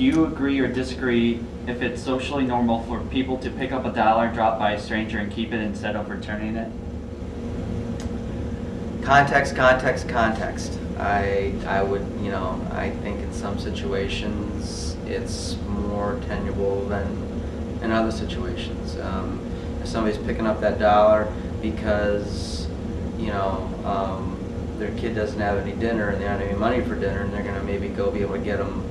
Do you agree or disagree if it's socially normal for people to pick up a dollar dropped by a stranger and keep it instead of returning it? Context, context, context. I would, I think in some situations it's more tenuable than in other situations. If somebody's picking up that dollar because, their kid doesn't have any dinner and they don't have any money for dinner, and they're going to maybe go be able to get them,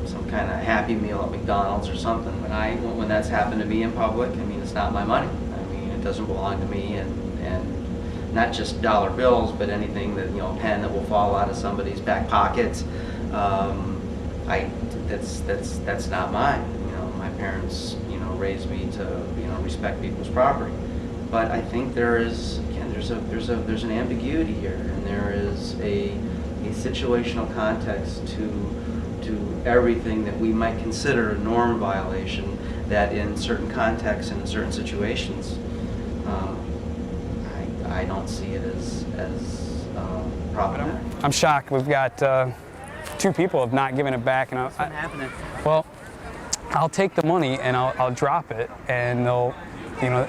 some kind of Happy Meal at McDonald's or something. When that's happened to me in public, it's not my money. It doesn't belong to me, and not just dollar bills, but anything that, a pen that will fall out of somebody's back pocket. That's not mine. My parents, raised me to, respect people's property. But I think there's an ambiguity here, and there is a situational context to everything that we might consider a norm violation, that in certain contexts and in certain situations, I don't see it as problematic. I'm shocked. We've got 2 people have not given it back, and What's been happening? Well, I'll take the money and I'll drop it, and they'll,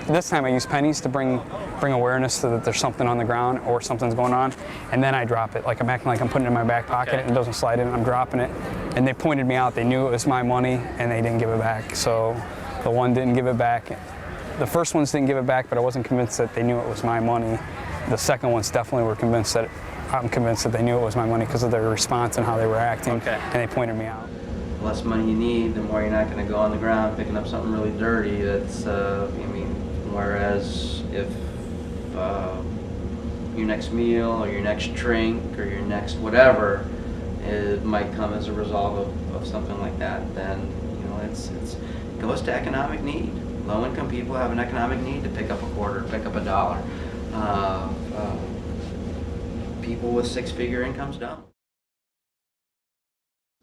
this time I use pennies to bring awareness to that there's something on the ground or something's going on, and then I drop it. Like I'm acting like I'm putting it in my back pocket, and it doesn't slide in, I'm dropping it. And they pointed me out, they knew it was my money, and they didn't give it back. So the one didn't give it back. The first ones didn't give it back, but I wasn't convinced that they knew it was my money. The second ones definitely were convinced that, I'm convinced that they knew it was my money because of their response and how they were acting, and they pointed me out. The less money you need, the more you're not going to go on the ground picking up something really dirty. That's, whereas if your next meal or your next drink or your next whatever, it might come as a result of something like that, then, it goes to economic need. Low-income people have an economic need to pick up a quarter, pick up a dollar. People with 6-figure incomes don't.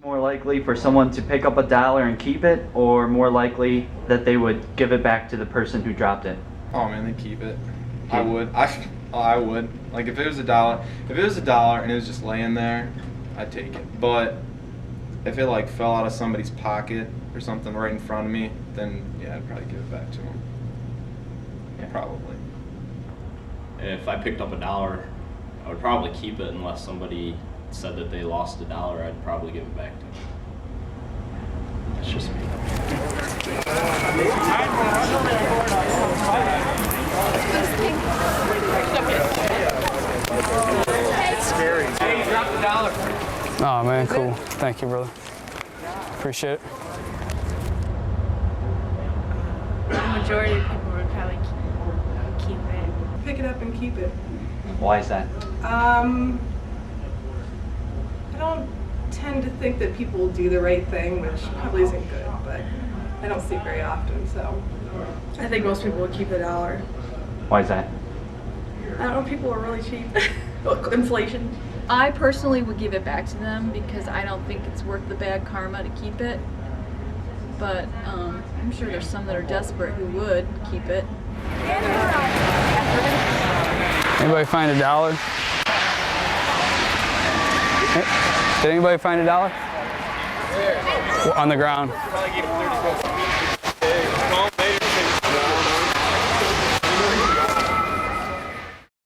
More likely for someone to pick up a dollar and keep it, or more likely that they would give it back to the person who dropped it? Oh man, they keep it. I would. I would. Like if it was a dollar and it was just laying there, I'd take it. But if it like fell out of somebody's pocket or something right in front of me, then yeah, I'd probably give it back to them. Yeah. Probably. If I picked up a dollar, I would probably keep it unless somebody said that they lost a dollar. I'd probably give it back to them. That's just me. It's scary. Hey, you dropped a dollar. Oh man, cool. Thank you, brother. Appreciate it. The majority of people would probably keep it. Pick it up and keep it. Why is that? I don't tend to think that people do the right thing, which probably isn't good, but I don't see it very often, so. I think most people would keep the dollar. Why is that? I don't know, people are really cheap. Inflation. I personally would give it back to them because I don't think it's worth the bad karma to keep it. But I'm sure there's some that are desperate who would keep it. Anybody find a dollar? Did anybody find a dollar? On the ground.